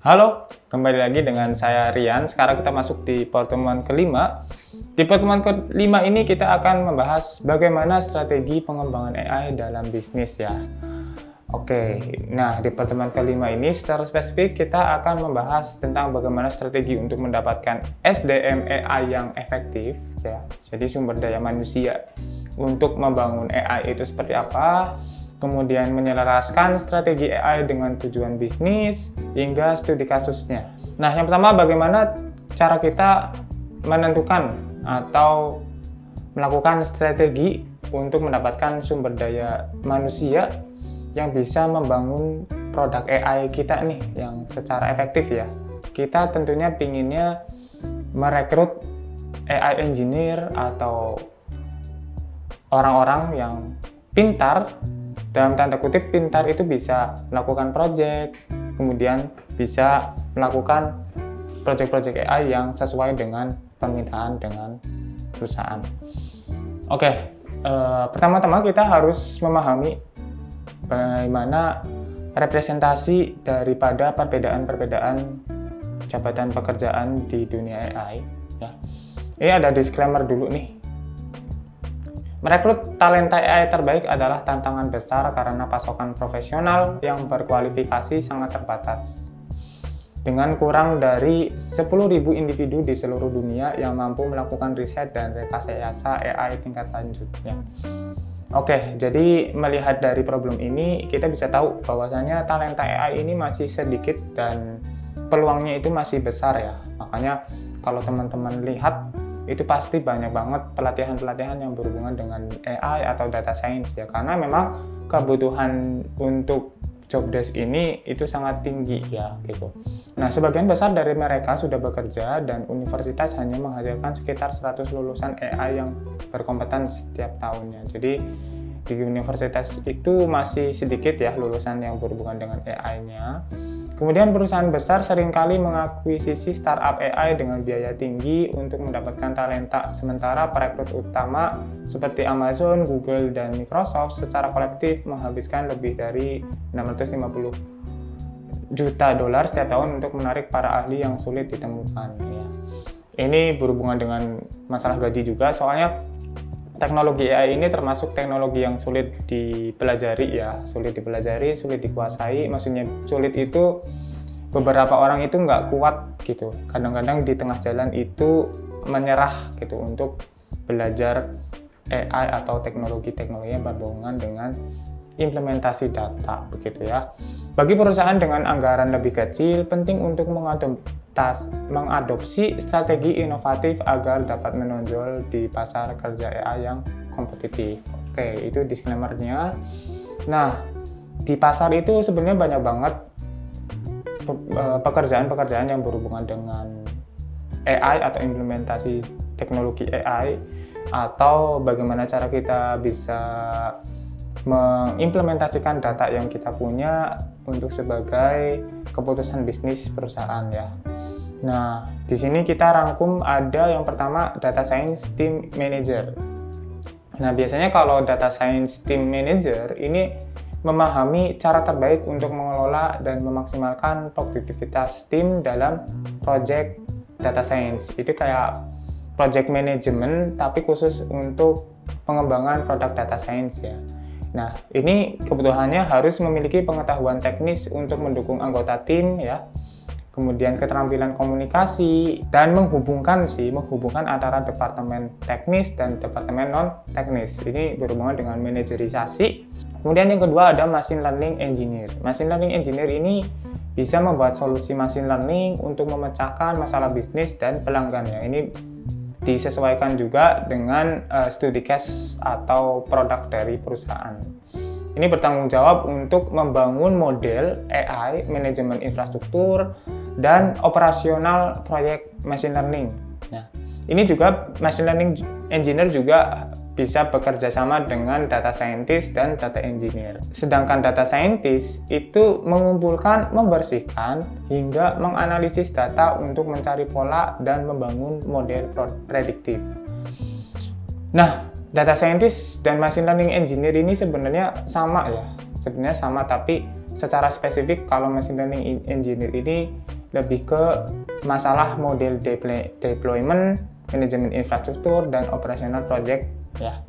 Halo, kembali lagi dengan saya Rian. Sekarang kita masuk di pertemuan kelima. Di pertemuan kelima ini kita akan membahas bagaimana strategi pengembangan AI dalam bisnis ya. Oke, nah di pertemuan kelima ini secara spesifik kita akan membahas tentang bagaimana strategi untuk mendapatkan SDM AI yang efektif ya. Jadi sumber daya manusia untuk membangun AI itu seperti apa, kemudian menyelaraskan strategi AI dengan tujuan bisnis, hingga studi kasusnya. Nah, yang pertama bagaimana cara kita menentukan atau melakukan strategi untuk mendapatkan sumber daya manusia yang bisa membangun produk AI kita nih yang secara efektif ya. Kita tentunya pinginnya merekrut AI engineer atau orang-orang yang pintar, dalam tanda kutip pintar itu bisa melakukan project, kemudian bisa melakukan project-project AI yang sesuai dengan permintaan dengan perusahaan. Oke, pertama-tama kita harus memahami bagaimana representasi daripada perbedaan-perbedaan jabatan pekerjaan di dunia AI. Ya. Ini ada disclaimer dulu nih. Merekrut talenta AI terbaik adalah tantangan besar karena pasokan profesional yang berkualifikasi sangat terbatas. Dengan kurang dari 10.000 individu di seluruh dunia yang mampu melakukan riset dan rekayasa AI tingkat lanjutnya. Oke, jadi melihat dari problem ini, kita bisa tahu bahwasanya talenta AI ini masih sedikit dan peluangnya itu masih besar ya. Makanya kalau teman-teman lihat, itu pasti banyak banget pelatihan-pelatihan yang berhubungan dengan AI atau data science ya, karena memang kebutuhan untuk job desk ini itu sangat tinggi ya gitu. Nah, sebagian besar dari mereka sudah bekerja dan universitas hanya menghasilkan sekitar 100 lulusan AI yang berkompeten setiap tahunnya. Jadi di universitas itu masih sedikit ya lulusan yang berhubungan dengan AI-nya. Kemudian perusahaan besar seringkali mengakuisisi startup AI dengan biaya tinggi untuk mendapatkan talenta, sementara perekrut utama seperti Amazon, Google, dan Microsoft secara kolektif menghabiskan lebih dari 650 juta dolar setiap tahun untuk menarik para ahli yang sulit ditemukan. Ya. Ini berhubungan dengan masalah gaji juga, soalnya teknologi AI ini termasuk teknologi yang sulit dipelajari ya, sulit dikuasai. Maksudnya sulit itu beberapa orang itu nggak kuat gitu. Kadang-kadang di tengah jalan itu menyerah gitu untuk belajar AI atau teknologi-teknologi yang berhubungan dengan implementasi data begitu ya. Bagi perusahaan dengan anggaran lebih kecil, penting untuk mengadopsi strategi inovatif agar dapat menonjol di pasar kerja AI yang kompetitif. Oke, itu disclaimer-nya. Nah, di pasar itu sebenarnya banyak banget pekerjaan-pekerjaan yang berhubungan dengan AI atau implementasi teknologi AI, atau bagaimana cara kita bisa mengimplementasikan data yang kita punya untuk sebagai keputusan bisnis perusahaan ya. Nah, di sini kita rangkum ada yang pertama Data Science Team Manager. Nah, biasanya kalau Data Science Team Manager ini memahami cara terbaik untuk mengelola dan memaksimalkan produktivitas tim dalam project data science. Itu kayak project management tapi khusus untuk pengembangan produk data science ya. Nah, ini kebutuhannya harus memiliki pengetahuan teknis untuk mendukung anggota tim ya. Kemudian keterampilan komunikasi dan menghubungkan antara departemen teknis dan departemen non teknis. Ini berhubungan dengan manajerisasi. Kemudian yang kedua ada machine learning engineer. Machine learning engineer ini bisa membuat solusi machine learning untuk memecahkan masalah bisnis dan pelanggannya. Ini disesuaikan juga dengan studi case atau produk dari perusahaan. Ini bertanggung jawab untuk membangun model AI, manajemen infrastruktur, dan operasional proyek machine learning. Nah, ini juga machine learning engineer juga bisa bekerja sama dengan data scientist dan data engineer. Sedangkan data scientist itu mengumpulkan, membersihkan, hingga menganalisis data untuk mencari pola dan membangun model prediktif. Nah, data scientist dan machine learning engineer ini sebenarnya sama ya. Sebenarnya sama, tapi secara spesifik kalau machine learning engineer ini lebih ke masalah model deployment, manajemen infrastruktur, dan operasional project ya.